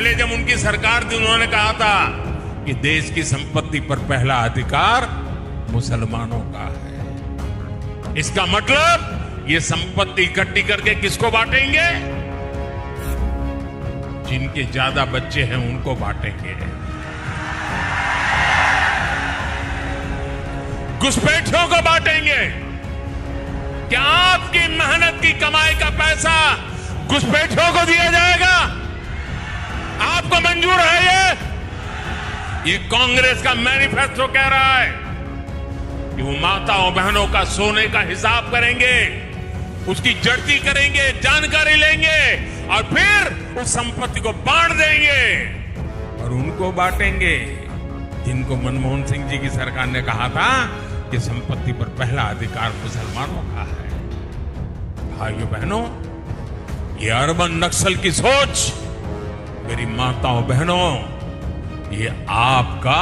पहले जब उनकी सरकार थी उन्होंने कहा था कि देश की संपत्ति पर पहला अधिकार मुसलमानों का है। इसका मतलब ये संपत्ति इकट्ठी करके किसको बांटेंगे? जिनके ज्यादा बच्चे हैं उनको बांटेंगे। घुसपैठियों को बांटेंगे। क्या आपकी मेहनत की कमाई का पैसा घुसपैठियों को दिया जाएगा? आपको मंजूर है? ये कांग्रेस का मैनिफेस्टो कह रहा है कि वो माताओं बहनों का सोने का हिसाब करेंगे, उसकी जड़ती करेंगे, जानकारी लेंगे और फिर उस संपत्ति को बांट देंगे। और उनको बांटेंगे जिनको मनमोहन सिंह जी की सरकार ने कहा था कि संपत्ति पर पहला अधिकार मुसलमानों का है। भाइयों बहनों, ये अर्बन नक्सल की सोच, मेरी माताओं बहनों, ये आपका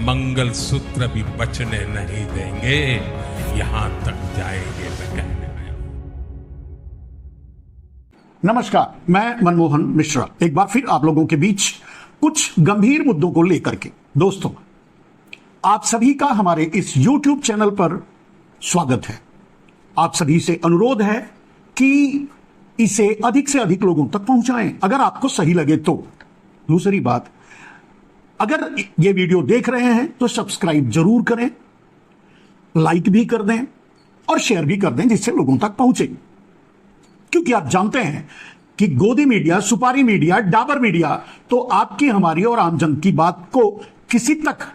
मंगलसूत्र भी बचने नहीं देंगे। यहां तक जाएंगे मैं कहने में। नमस्कार, मैं मनमोहन मिश्रा एक बार फिर आप लोगों के बीच कुछ गंभीर मुद्दों को लेकर के। दोस्तों, आप सभी का हमारे इस YouTube चैनल पर स्वागत है। आप सभी से अनुरोध है कि इसे अधिक से अधिक लोगों तक पहुंचाएं अगर आपको सही लगे तो। दूसरी बात, अगर ये वीडियो देख रहे हैं तो सब्सक्राइब जरूर करें, लाइक भी कर दें और शेयर भी कर दें जिससे लोगों तक पहुंचे। क्योंकि आप जानते हैं कि गोदी मीडिया, सुपारी मीडिया, डाबर मीडिया तो आपकी, हमारी और आमजन की बात को किसी तक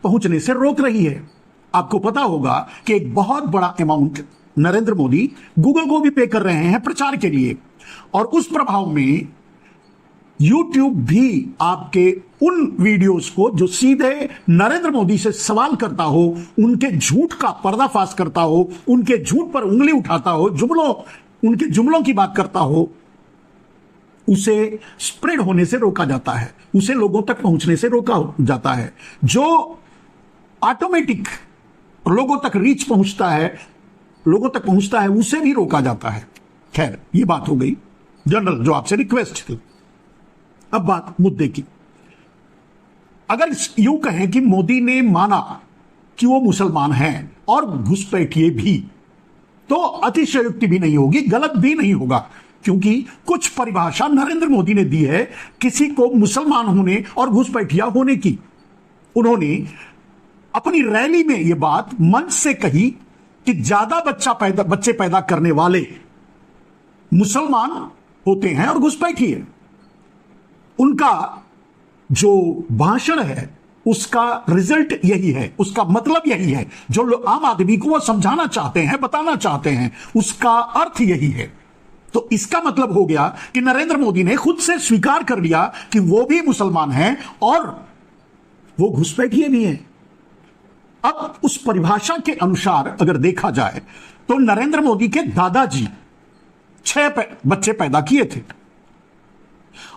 पहुंचने से रोक रही है। आपको पता होगा कि एक बहुत बड़ा अमाउंट नरेंद्र मोदी गूगल को भी पे कर रहे हैं प्रचार के लिए, और उस प्रभाव में YouTube भी आपके उन वीडियोस को जो सीधे नरेंद्र मोदी से सवाल करता हो, उनके झूठ का पर्दाफाश करता हो, उनके झूठ पर उंगली उठाता हो, उनके जुमलों की बात करता हो, उसे स्प्रेड होने से रोका जाता है, उसे लोगों तक पहुंचने से रोका जाता है। जो ऑटोमेटिक लोगों तक रीच पहुंचता है, लोगों तक पहुंचता है, उसे भी रोका जाता है। खैर, ये बात हो गई जनरल जो आपसे रिक्वेस्ट थी। अब बात मुद्दे की। अगर यूं कहें कि मोदी ने माना कि वो मुसलमान हैं और घुसपैठिए भी, तो अतिशयोक्ति भी नहीं होगी, गलत भी नहीं होगा, क्योंकि कुछ परिभाषा नरेंद्र मोदी ने दी है किसी को मुसलमान होने और घुसपैठिया होने की। उन्होंने अपनी रैली में यह बात मंच से कही कि ज्यादा बच्चे पैदा करने वाले मुसलमान होते हैं और घुसपैठिए। उनका जो भाषण है उसका रिजल्ट यही है, उसका मतलब यही है, जो आम आदमी को वो समझाना चाहते हैं, बताना चाहते हैं, उसका अर्थ यही है। तो इसका मतलब हो गया कि नरेंद्र मोदी ने खुद से स्वीकार कर लिया कि वो भी मुसलमान हैं और वो घुसपैठिए भी हैं। अब उस परिभाषा के अनुसार अगर देखा जाए तो नरेंद्र मोदी के दादाजी 6 बच्चे पैदा किए थे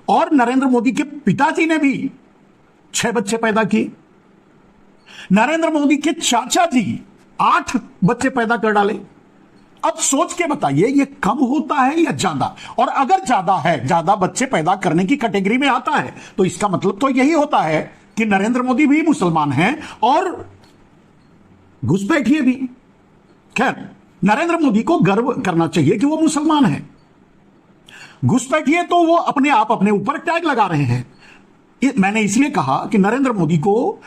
और नरेंद्र मोदी के पिताजी ने भी 6 बच्चे पैदा किए। नरेंद्र मोदी के चाचा जी 8 बच्चे पैदा कर डाले। अब सोच के बताइए, ये कम होता है या ज्यादा? और अगर ज्यादा है, ज्यादा बच्चे पैदा करने की कैटेगरी में आता है, तो इसका मतलब तो यही होता है कि नरेंद्र मोदी भी मुसलमान हैं और घुसपैठिए भी। खैर, नरेंद्र मोदी को गर्व करना चाहिए कि वो मुसलमान हैं। घुसपैठिए तो वो अपने आप अपने ऊपर टैग लगा रहे हैं। मैंने इसलिए कहा कि नरेंद्र मोदी को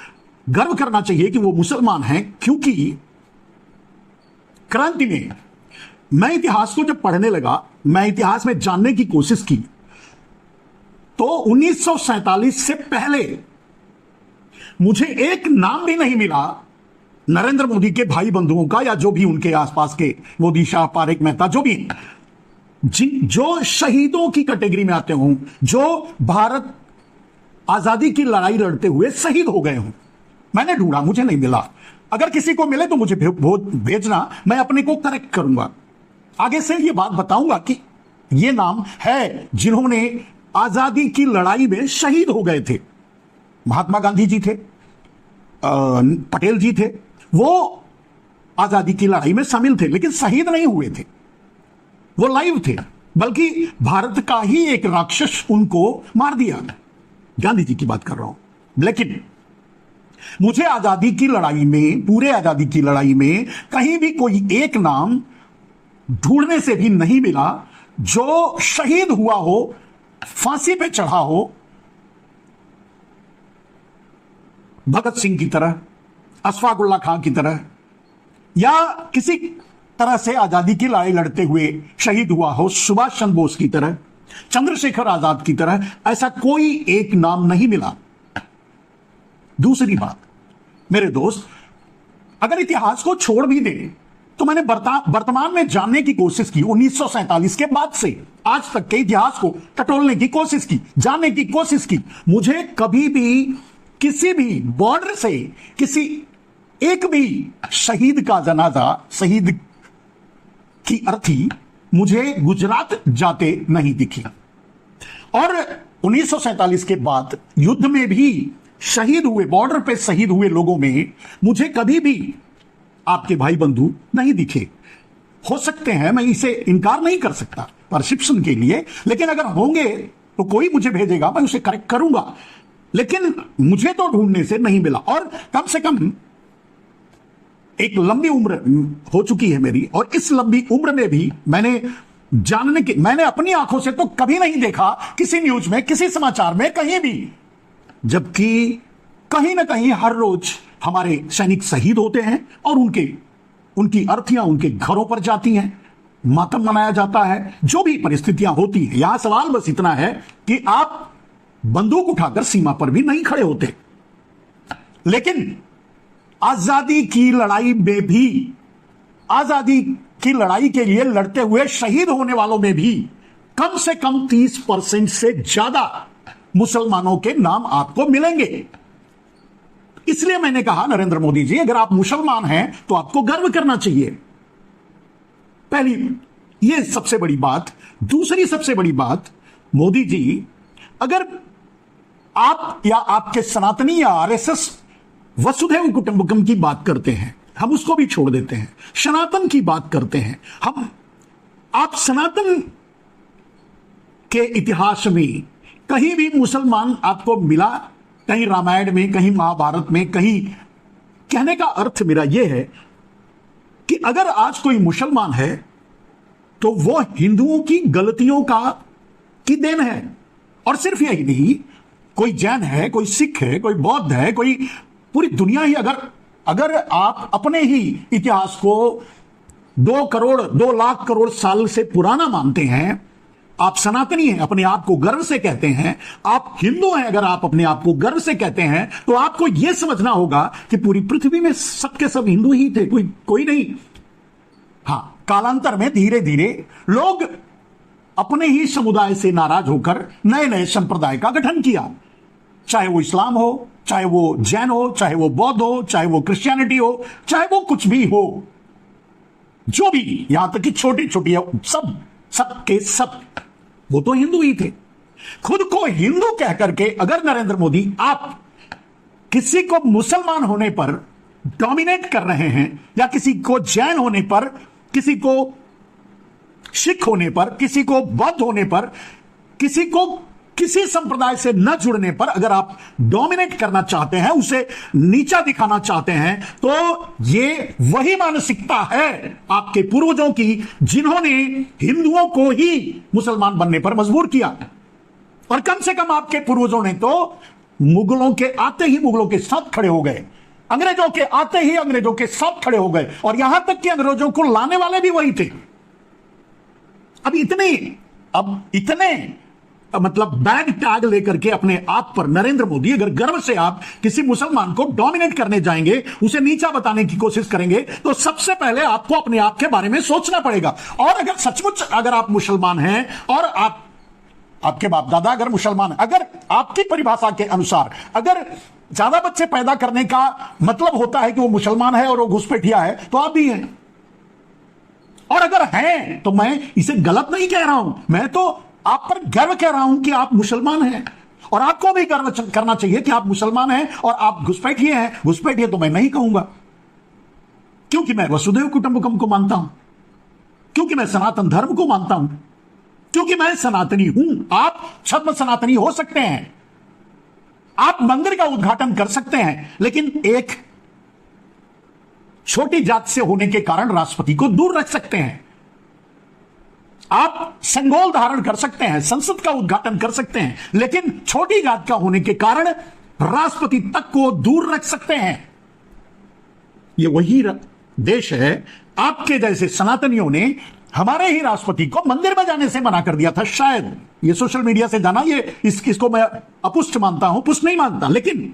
गर्व करना चाहिए कि वो मुसलमान हैं, क्योंकि क्रांति में मैं इतिहास को जब पढ़ने लगा, मैं इतिहास में जानने की कोशिश की, तो 1947 से पहले मुझे एक नाम भी नहीं मिला नरेंद्र मोदी के भाई बंधुओं का या जो भी उनके आसपास के, मोदी, शाह, पारेख, मेहता, जो भी, जो शहीदों की कैटेगरी में आते हों, जो भारत आजादी की लड़ाई लड़ते हुए शहीद हो गए हों। मैंने ढूंढा, मुझे नहीं मिला। अगर किसी को मिले तो मुझे भेजना, मैं अपने को करेक्ट करूंगा। आगे से ये बात बताऊंगा कि ये नाम है जिन्होंने आजादी की लड़ाई में शहीद हो गए थे। महात्मा गांधी जी थे, पटेल जी थे, वो आजादी की लड़ाई में शामिल थे लेकिन शहीद नहीं हुए थे, वो लाइव थे, बल्कि भारत का ही एक राक्षस उनको मार दिया। गांधी जी की बात कर रहा हूं। लेकिन मुझे आजादी की लड़ाई में, पूरे आजादी की लड़ाई में कहीं भी कोई एक नाम ढूंढने से भी नहीं मिला जो शहीद हुआ हो, फांसी पे चढ़ा हो, भगत सिंह की तरह, अशफाकुल्ला खां की तरह, या किसी तरह से आजादी की लड़ाई लड़ते हुए शहीद हुआ हो, सुभाष चंद्र बोस की तरह, चंद्रशेखर आजाद की तरह। ऐसा कोई एक नाम नहीं मिला। दूसरी बात, मेरे दोस्त, अगर इतिहास को छोड़ भी दें तो मैंने वर्तमान में जानने की कोशिश की। 1947 के बाद से आज तक के इतिहास को टटोलने की कोशिश की, जानने की कोशिश की। मुझे कभी भी किसी भी बॉर्डर से किसी एक भी शहीद का जनाजा, शहीद की अर्थी मुझे गुजरात जाते नहीं दिखी। और 1947 के बाद युद्ध में भी शहीद हुए, बॉर्डर पे शहीद हुए लोगों में मुझे कभी भी आपके भाई बंधु नहीं दिखे। हो सकते हैं, मैं इसे इनकार नहीं कर सकता परसेप्शन के लिए, लेकिन अगर होंगे तो कोई मुझे भेजेगा, मैं उसे करेक्ट करूंगा। लेकिन मुझे तो ढूंढने से नहीं मिला। और कम से कम एक लंबी उम्र हो चुकी है मेरी, और इस लंबी उम्र में भी मैंने अपनी आंखों से तो कभी नहीं देखा किसी न्यूज में, किसी समाचार में, कहीं भी, जबकि कहीं ना कहीं हर रोज हमारे सैनिक शहीद होते हैं और उनकी अर्थियां उनके घरों पर जाती हैं, मातम मनाया जाता है, जो भी परिस्थितियां होती हैं। यहां सवाल बस इतना है कि आप बंदूक उठाकर सीमा पर भी नहीं खड़े होते। लेकिन आजादी की लड़ाई में भी, आजादी की लड़ाई के लिए लड़ते हुए शहीद होने वालों में भी कम से कम 30% से ज्यादा मुसलमानों के नाम आपको मिलेंगे। इसलिए मैंने कहा, नरेंद्र मोदी जी, अगर आप मुसलमान हैं तो आपको गर्व करना चाहिए। पहली ये सबसे बड़ी बात। दूसरी सबसे बड़ी बात, मोदी जी, अगर आप या आपके सनातनी या आरएसएस वसुधैव कुटुंबकम की बात करते हैं, हम उसको भी छोड़ देते हैं, सनातन की बात करते हैं हम, आप सनातन के इतिहास में कहीं भी मुसलमान आपको मिला? कहीं रामायण में, कहीं महाभारत में, कहीं? कहने का अर्थ मेरा यह है कि अगर आज कोई मुसलमान है तो वो हिंदुओं की गलतियों की देन है। और सिर्फ यही नहीं, कोई जैन है, कोई सिख है, कोई बौद्ध है, कोई पूरी दुनिया ही, अगर आप अपने ही इतिहास को 2 लाख करोड़ साल से पुराना मानते हैं, आप सनातनी हैं, अपने आप को गर्व से कहते हैं, आप हिंदू हैं, अगर आप अपने आप को गर्व से कहते हैं, तो आपको यह समझना होगा कि पूरी पृथ्वी में सबके सब हिंदू ही थे, कोई नहीं। हां, कालांतर में धीरे धीरे लोग अपने ही समुदाय से नाराज होकर नए नए संप्रदाय का गठन किया, चाहे वो इस्लाम हो, चाहे वो जैन हो, चाहे वो बौद्ध हो, चाहे वो क्रिश्चियनिटी हो, चाहे वो कुछ भी हो, जो भी, यहां तक कि छोटी छोटी सब के सब वो तो हिंदू ही थे। खुद को हिंदू कह करके अगर नरेंद्र मोदी आप किसी को मुसलमान होने पर डोमिनेट कर रहे हैं, या किसी को जैन होने पर, किसी को सिख होने पर, किसी को बौद्ध होने पर, किसी को किसी संप्रदाय से न जुड़ने पर अगर आप डोमिनेट करना चाहते हैं, उसे नीचा दिखाना चाहते हैं, तो ये वही मानसिकता है आपके पूर्वजों की जिन्होंने हिंदुओं को ही मुसलमान बनने पर मजबूर किया। और कम से कम आपके पूर्वजों ने तो मुगलों के आते ही मुगलों के साथ खड़े हो गए, अंग्रेजों के आते ही अंग्रेजों के साथ खड़े हो गए, और यहां तक कि अंग्रेजों को लाने वाले भी वही थे। अब इतने मतलब बैग टैग लेकर के अपने आप पर नरेंद्र मोदी, अगर गर्व से आप किसी मुसलमान को डोमिनेट करने जाएंगे, उसे नीचा बताने की कोशिश करेंगे, तो सबसे पहले आपको अपने आप के बारे में सोचना पड़ेगा। और अगर सचमुच अगर आप मुसलमान हैं और आपके बाप दादा अगर मुसलमान, अगर आपकी परिभाषा के अनुसार अगर ज्यादा बच्चे पैदा करने का मतलब होता है कि वो मुसलमान है और वो घुसपैठिया है, तो आप भी हैं। और अगर हैं तो मैं इसे गलत नहीं कह रहा हूं, मैं तो आप पर गर्व कह रहा हूं कि आप मुसलमान हैं, और आपको भी गर्व करना चाहिए कि आप मुसलमान हैं और आप घुसपैठिए हैं। घुसपैठिए तो मैं नहीं कहूंगा, क्योंकि मैं वसुधैव कुटुंबकम को मानता हूं, क्योंकि मैं सनातन धर्म को मानता हूं, क्योंकि मैं सनातनी हूं। आप छद्म सनातनी हो सकते हैं, आप मंदिर का उद्घाटन कर सकते हैं, लेकिन एक छोटी जात से होने के कारण राष्ट्रपति को दूर रख सकते हैं। आप संगोल धारण कर सकते हैं, संसद का उद्घाटन कर सकते हैं, लेकिन छोटी जात का होने के कारण राष्ट्रपति तक को दूर रख सकते हैं। यह वही देश है। आपके जैसे सनातनियों ने हमारे ही राष्ट्रपति को मंदिर में जाने से मना कर दिया था। शायद ये सोशल मीडिया से जाना, ये इसको मैं अपुष्ट मानता हूं, पुष्ट नहीं मानता, लेकिन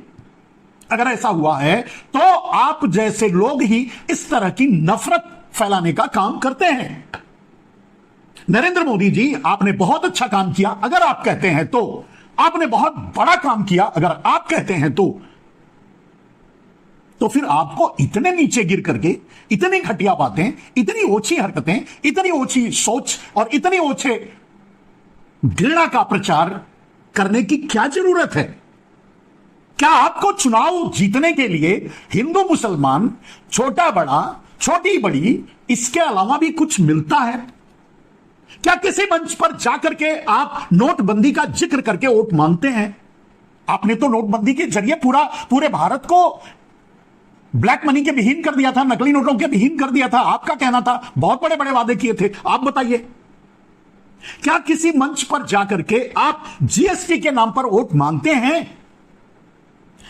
अगर ऐसा हुआ है तो आप जैसे लोग ही इस तरह की नफरत फैलाने का काम करते हैं। नरेंद्र मोदी जी, आपने बहुत अच्छा काम किया अगर आप कहते हैं तो, आपने बहुत बड़ा काम किया अगर आप कहते हैं तो फिर आपको इतने नीचे गिर करके इतनी घटिया बातें, इतनी ओछी हरकतें, इतनी ओछी सोच और इतनी ओछे घृणा का प्रचार करने की क्या जरूरत है? क्या आपको चुनाव जीतने के लिए हिंदू मुसलमान, छोटा बड़ा, छोटी बड़ी, इसके अलावा भी कुछ मिलता है? क्या किसी मंच पर जाकर के आप नोटबंदी का जिक्र करके वोट मांगते हैं? आपने तो नोटबंदी के जरिए पूरे भारत को ब्लैक मनी के विहीन कर दिया था, नकली नोटों के विहीन कर दिया था। आपका कहना था, बहुत बड़े बड़े वादे किए थे। आप बताइए, क्या किसी मंच पर जाकर के आप जीएसटी के नाम पर वोट मांगते हैं?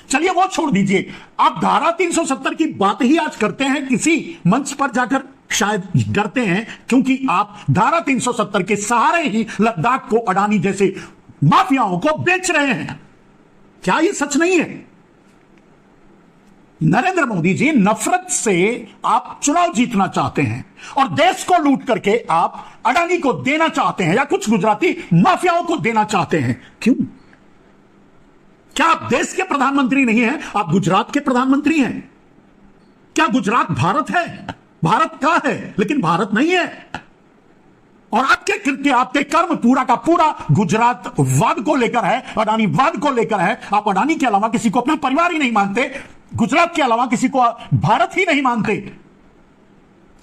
चलिए वो छोड़ दीजिए, आप धारा 370 की बात ही आज करते हैं किसी मंच पर जाकर। शायद डरते हैं क्योंकि आप धारा 370 के सहारे ही लद्दाख को अडानी जैसे माफियाओं को बेच रहे हैं। क्या यह सच नहीं है? नरेंद्र मोदी जी, नफरत से आप चुनाव जीतना चाहते हैं और देश को लूट करके आप अडानी को देना चाहते हैं या कुछ गुजराती माफियाओं को देना चाहते हैं। क्यों? क्या आप देश के प्रधानमंत्री नहीं हैं? आप गुजरात के प्रधानमंत्री हैं। क्या गुजरात भारत है? भारत का है, लेकिन भारत नहीं है। और आपके कृत्य, आपके कर्म पूरा का पूरा गुजरात वाद को लेकर है, अडानी वाद को लेकर है। आप अडानी के अलावा किसी को अपना परिवार ही नहीं मानते, गुजरात के अलावा किसी को भारत ही नहीं मानते।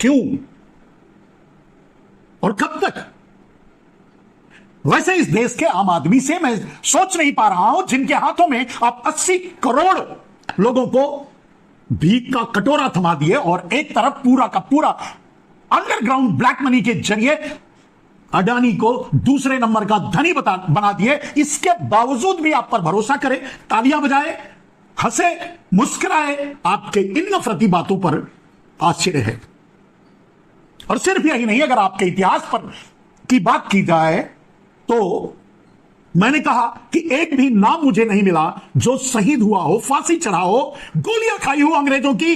क्यों और कब तक? वैसे इस देश के आम आदमी से मैं सोच नहीं पा रहा हूं, जिनके हाथों में आप 80 करोड़ लोगों को भीख का कटोरा थमा दिए और एक तरफ पूरा का पूरा अंडरग्राउंड ब्लैक मनी के जरिए अडानी को दूसरे नंबर का धनी बना दिए। इसके बावजूद भी आप पर भरोसा करे, तालियां बजाए, हंसे, मुस्कुराए। आपके इन नफरती बातों पर आश्चर्य है। और सिर्फ यही नहीं, अगर आपके इतिहास पर की बात की जाए तो मैंने कहा कि एक भी नाम मुझे नहीं मिला जो शहीद हुआ हो, फांसी चढ़ा हो, गोलियां खाई हो अंग्रेजों की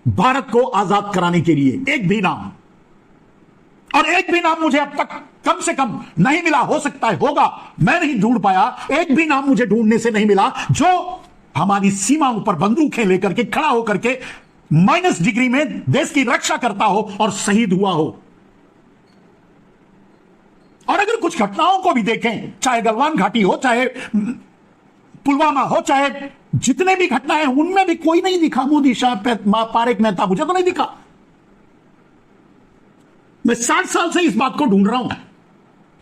भारत को आजाद कराने के लिए। एक भी नाम। और एक भी नाम मुझे अब तक कम से कम नहीं मिला, हो सकता है होगा, मैं नहीं ढूंढ पाया। एक भी नाम मुझे ढूंढने से नहीं मिला जो हमारी सीमाओं पर बंदूकें लेकर के खड़ा होकर के माइनस डिग्री में देश की रक्षा करता हो और शहीद हुआ हो। और अगर कुछ घटनाओं को भी देखें, चाहे गलवान घाटी हो, चाहे पुलवामा हो, चाहे जितने भी घटनाएं, उनमें भी कोई नहीं दिखा मोदी, शाह, पारेख, मेहता, मुझे तो नहीं दिखा। मैं 60 साल से इस बात को ढूंढ रहा हूं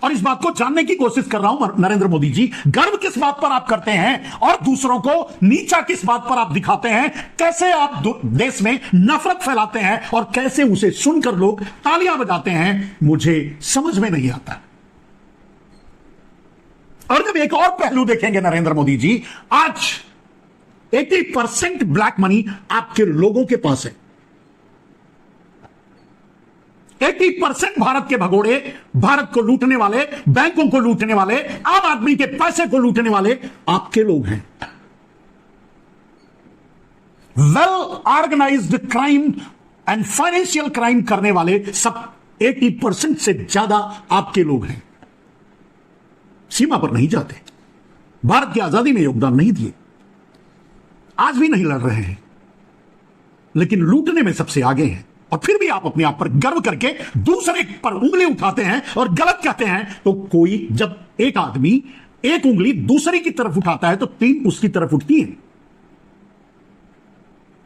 और इस बात को जानने की कोशिश कर रहा हूं। नरेंद्र मोदी जी, गर्व किस बात पर आप करते हैं और दूसरों को नीचा किस बात पर आप दिखाते हैं? कैसे आप देश में नफरत फैलाते हैं और कैसे उसे सुनकर लोग तालियां बजाते हैं, मुझे समझ में नहीं आता। और जब एक और पहलू देखेंगे नरेंद्र मोदी जी, आज 80% ब्लैक मनी आपके लोगों के पास है। 80% भारत के भगोड़े, भारत को लूटने वाले, बैंकों को लूटने वाले, आम आदमी के पैसे को लूटने वाले आपके लोग हैं। Well organized crime and financial crime करने वाले सब 80% से ज्यादा आपके लोग हैं। सीमा पर नहीं जाते, भारत की आजादी में योगदान नहीं दिए, आज भी नहीं लड़ रहे हैं, लेकिन लूटने में सबसे आगे हैं। और फिर भी आप अपने आप पर गर्व करके दूसरे पर उंगली उठाते हैं और गलत कहते हैं। तो कोई, जब एक आदमी एक उंगली दूसरे की तरफ उठाता है तो 3 उसकी तरफ उठती है।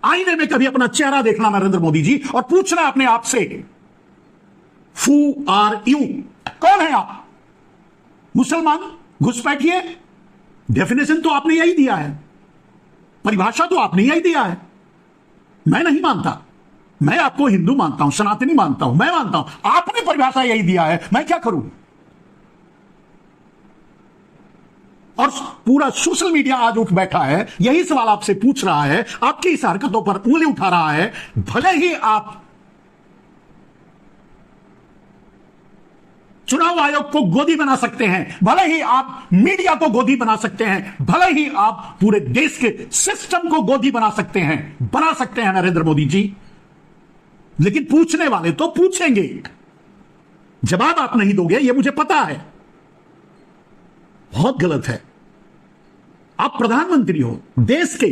आईने में कभी अपना चेहरा देखना नरेंद्र मोदी जी और पूछना अपने आप से, हू आर यू? कौन है आप? मुसलमान घुसपैठिए, डेफिनेशन तो आपने यही दिया है, परिभाषा तो आपने यही दिया है। मैं नहीं मानता, मैं आपको हिंदू मानता हूं, सनातनी मानता हूं, मैं मानता हूं, आपने परिभाषा यही दिया है, मैं क्या करूं? और पूरा सोशल मीडिया आज उठ बैठा है, यही सवाल आपसे पूछ रहा है, आपकी इस हरकतों पर उंगली उठा रहा है। भले ही आप चुनाव आयोग को गोदी बना सकते हैं, भले ही आप मीडिया को गोदी बना सकते हैं, भले ही आप पूरे देश के सिस्टम को गोदी बना सकते हैं नरेंद्र मोदी जी, लेकिन पूछने वाले तो पूछेंगे, जवाब आप नहीं दोगे, यह मुझे पता है। बहुत गलत है। आप प्रधानमंत्री हो देश के,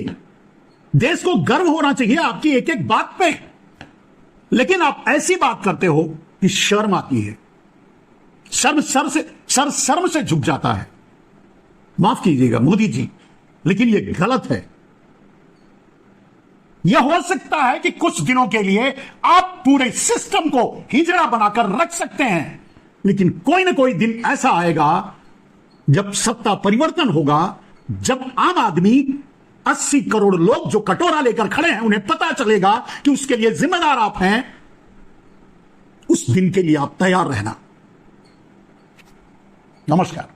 देश को गर्व होना चाहिए आपकी एक एक बात पे, लेकिन आप ऐसी बात करते हो कि शर्म आती है, शर्म से झुक जाता है। माफ कीजिएगा मोदी जी, लेकिन यह गलत है। यह हो सकता है कि कुछ दिनों के लिए आप पूरे सिस्टम को हिजड़ा बनाकर रख सकते हैं, लेकिन कोई ना कोई दिन ऐसा आएगा जब सत्ता परिवर्तन होगा, जब आम आदमी 80 करोड़ लोग जो कटोरा लेकर खड़े हैं उन्हें पता चलेगा कि उसके लिए जिम्मेदार आप हैं। उस दिन के लिए आप तैयार रहना। नमस्कार।